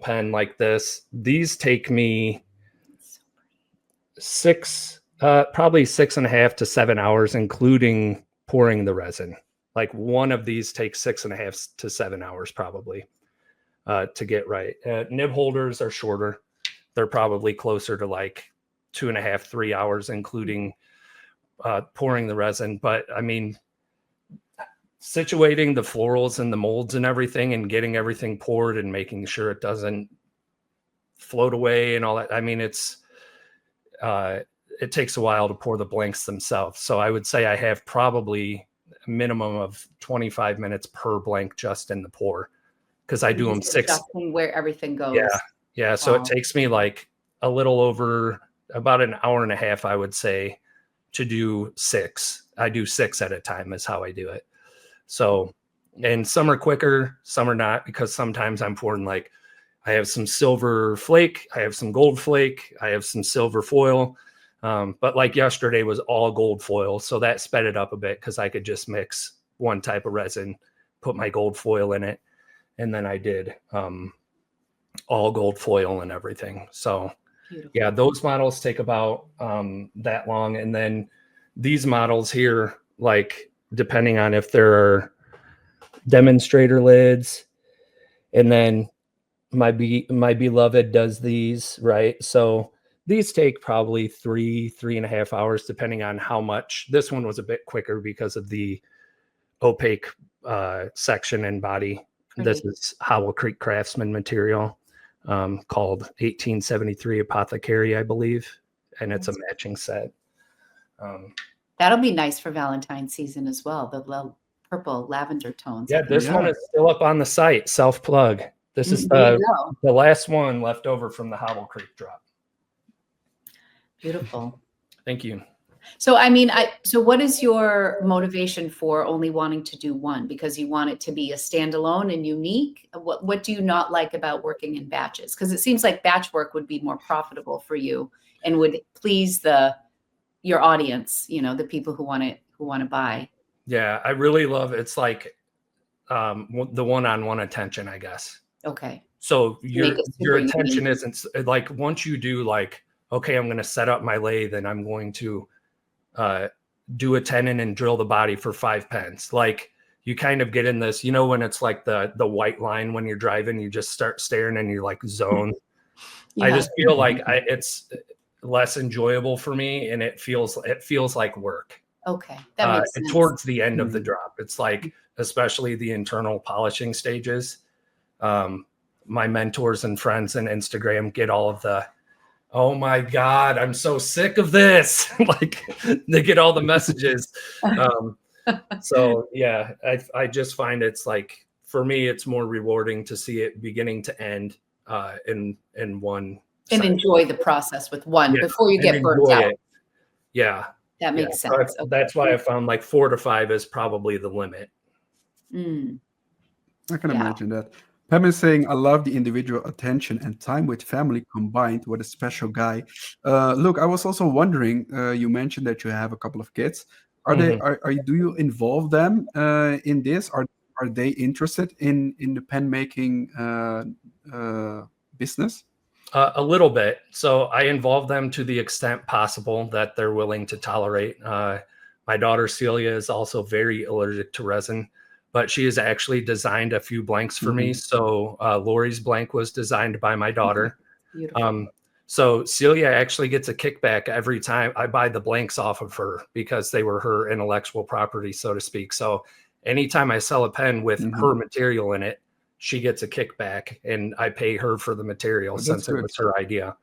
pen like this, these take me probably 6.5 to 7 hours, including pouring the resin. Like one of these takes 6.5 to 7 hours probably to get right. Nib holders are shorter. They're probably closer to like 2.5, 3 hours, including pouring the resin. But I mean, situating the florals and the molds and everything and getting everything poured and making sure it doesn't float away and all that. I mean, it takes a while to pour the blanks themselves. So I would say I have probably a minimum of 25 minutes per blank just in the pour, because I do them 6. Where everything goes. Yeah. So it takes me like a little over about an hour and a half, I would say, to do 6. I do 6 at a time is how I do it. So, and some are quicker, some are not, because sometimes I'm pouring like, I have some silver flake, I have some gold flake, I have some silver foil. But like yesterday was all gold foil. So that sped it up a bit because I could just mix one type of resin, put my gold foil in it. And then I did all gold foil and everything. So beautiful. Yeah, those models take about that long. And then these models here, like depending on if there are demonstrator lids, and then my beloved does these, right? So these take probably 3.5 hours, depending on how much. This one was a bit quicker because of the opaque section and body. Right. This is Howell Creek Craftsman material called 1873 Apothecary, I believe. And it's a matching set. That'll be nice for Valentine's season as well. The purple lavender tones. Yeah, this one is still up on the site. Self-plug. This is the last one left over from the Howell Creek drop. Beautiful. Thank you. So, I mean, so what is your motivation for only wanting to do one? Because you want it to be a standalone and unique? What do you not like about working in batches? Because it seems like batch work would be more profitable for you and would please your audience, the people who want to buy. Yeah, I really love it's like the one-on-one attention, I guess. Okay. So your attention isn't like, once you do like, okay, I'm going to set up my lathe and I'm going to do a tenon and drill the body for 5 pence. Like you kind of get in this, when it's like the white line when you're driving, you just start staring and you're like zone. Yeah. I just feel like it's less enjoyable for me, and it feels like work. Okay, that makes sense. Towards the end of the drop, it's like, especially the internal polishing stages. my mentors and friends in Instagram get all of the, oh my God, I'm so sick of this. Like they get all the messages. So yeah, I just find it's like, for me, it's more rewarding to see it beginning to end in one. And cycle. enjoy the process with one before you get burnt out. It. Yeah. That makes sense. So that's why I found like 4 to 5 is probably the limit. I can imagine that. Pam is saying, I love the individual attention and time with family combined. What a special guy. Look, I was also wondering, you mentioned that you have a couple of kids. Are they? Do you involve them in this? Are they interested in the pen making business? A little bit. So I involve them to the extent possible that they're willing to tolerate. My daughter Celia is also very allergic to resin, but she has actually designed a few blanks for me. So Lori's blank was designed by my daughter. So Celia actually gets a kickback every time I buy the blanks off of her because they were her intellectual property, so to speak. So anytime I sell a pen with her material in it, she gets a kickback and I pay her for the material since it was her idea.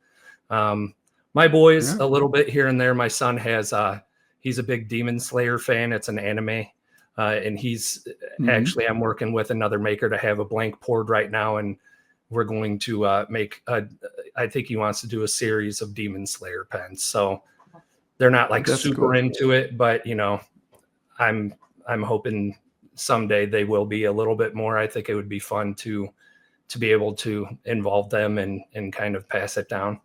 My boys, a little bit here and there. My son has, he's a big Demon Slayer fan. It's an anime. And he's actually, I'm working with another maker to have a blank poured right now. And we're going to make I think he wants to do a series of Demon Slayer pens. So they're not like super into it, but you know, I'm hoping someday they will be a little bit more. I think it would be fun to be able to involve them and kind of pass it down.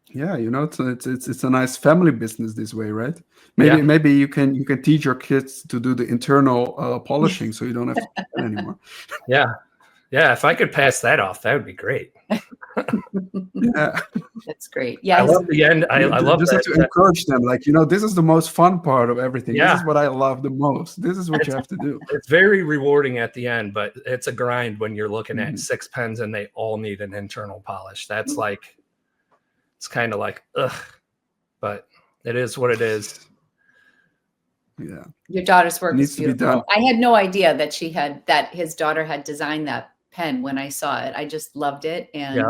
Yeah, you know, it's a nice family business this way, right? Maybe you can teach your kids to do the internal polishing, so you don't have to do that anymore. Yeah. If I could pass that off, that would be great. Yeah, that's great. Yeah, I love the end. I love just that. Have to encourage them, like, you know, this is the most fun part of everything. Yeah. This is what I love the most. This is what you have to do. It's very rewarding at the end, but it's a grind when you're looking at 6 pens and they all need an internal polish. That's like, it's kind of like, ugh, but it is what it is. Yeah. Your daughter's work Needs is to be beautiful. done. I had no idea that his daughter had designed that pen when I saw it. I just loved it. And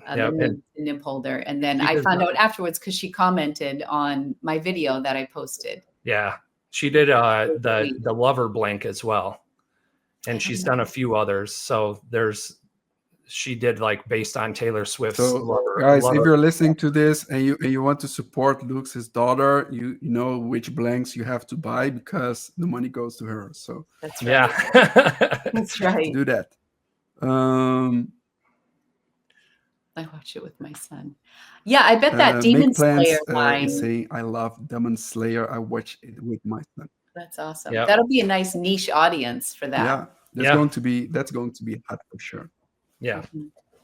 the nib holder. And then I found out afterwards because she commented on my video that I posted. Yeah. She did the lover blank as well. And she's done a few others. So she did like based on Taylor Swift's lover. Guys, if you're listening to this and you want to support Luke's his daughter, you know which blanks you have to buy because the money goes to her. So that's right. Yeah. That's right. Do that. I watch it with my son. Yeah, I bet that Demon Slayer line. Saying, I love Demon Slayer. I watch it with my son. That's awesome. Yep. That'll be a nice niche audience for that. Yeah, that's going to be hot for sure. Yeah,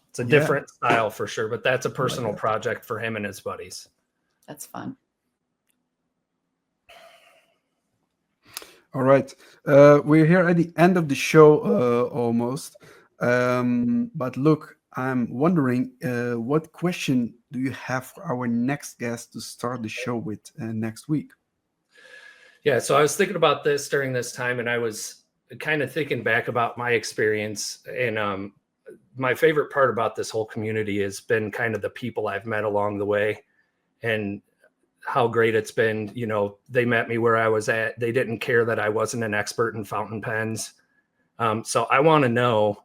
it's a different style for sure, but that's a personal project for him and his buddies. That's fun. All right, we're here at the end of the show almost. But look, I'm wondering, what question do you have for our next guest to start the show with next week? Yeah, so I was thinking about this during this time, and I was kind of thinking back about my experience. And my favorite part about this whole community has been kind of the people I've met along the way and how great it's been. You know, they met me where I was at. They didn't care that I wasn't an expert in fountain pens. So I want to know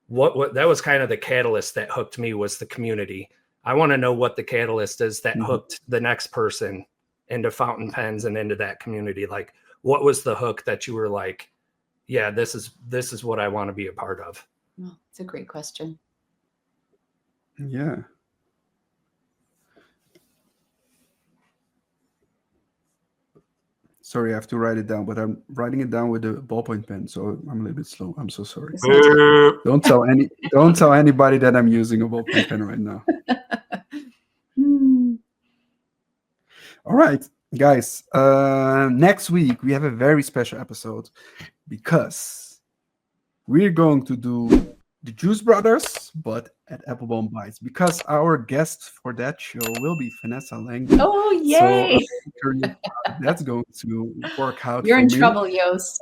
what that was kind of the catalyst that hooked me was the community. I want to know what the catalyst is that hooked the next person into fountain pens and into that community. Like, what was the hook that you were like, yeah, this is what I want to be a part of? Oh, it's a great question. Yeah. Sorry, I have to write it down, but I'm writing it down with a ballpoint pen, so I'm a little bit slow. I'm so sorry. Don't tell anybody that I'm using a ballpoint pen right now. All right, guys. Next week we have a very special episode because we're going to do the Joost brothers, but at Appelboom Bites, because our guest for that show will be Vanessa Langdon. Oh, yay! So that's going to work out. You're in trouble, Joost.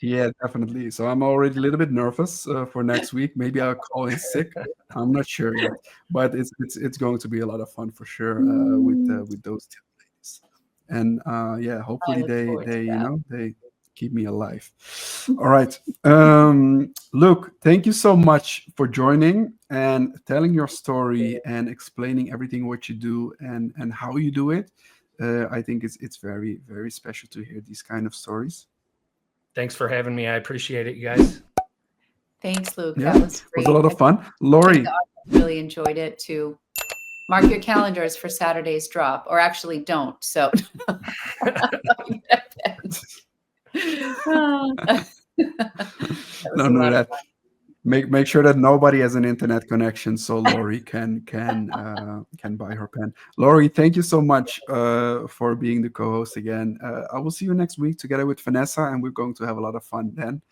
Yeah, definitely. So I'm already a little bit nervous for next week. Maybe I'll call in sick. I'm not sure yet, but it's going to be a lot of fun for sure with those two ladies. And yeah, I hopefully look forward to that. they keep me alive. All right, Luke, thank you so much for joining and telling your story and explaining everything what you do and how you do it. I think it's very, very special to hear these kind of stories. Thanks for having me. I appreciate it, you guys. Thanks, Luke. Yeah, That was it great. was a lot of fun. Lori, Really enjoyed it too. Mark your calendars for Saturday's drop, or actually don't. So no, that make sure that nobody has an internet connection so Lori can buy her pen. Lori, thank you so much for being the co-host again. I will see you next week together with Vanessa, and we're going to have a lot of fun then.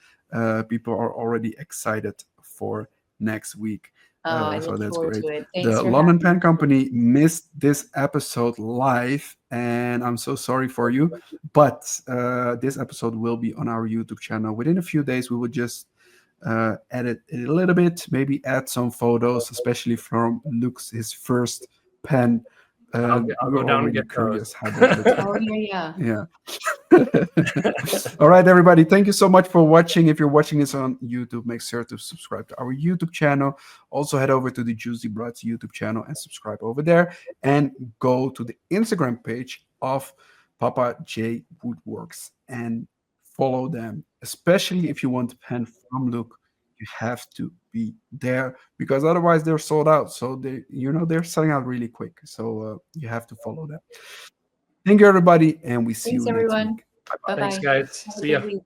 People are already excited for next week. I So look that's forward great. to it. Thanks The for London having Pen Company missed this episode live, and I'm so sorry for you. But this episode will be on our YouTube channel. Within a few days, we will just edit it a little bit, maybe add some photos, especially from his first pen. I'll We're go down and already get curious those. how that looks like. Oh, yeah. Yeah. All right, everybody. Thank you so much for watching. If you're watching this on YouTube, make sure to subscribe to our YouTube channel. Also, head over to the Juicy Broads YouTube channel and subscribe over there. And go to the Instagram page of Papa J Woodworks and follow them. Especially if you want a pen from Luke, you have to be there because otherwise they're sold out. So they're selling out really quick. So you have to follow them. Thank you, everybody, and we see Thanks, you next everyone. week. Bye-bye. Thanks, guys. Have a See good ya. week.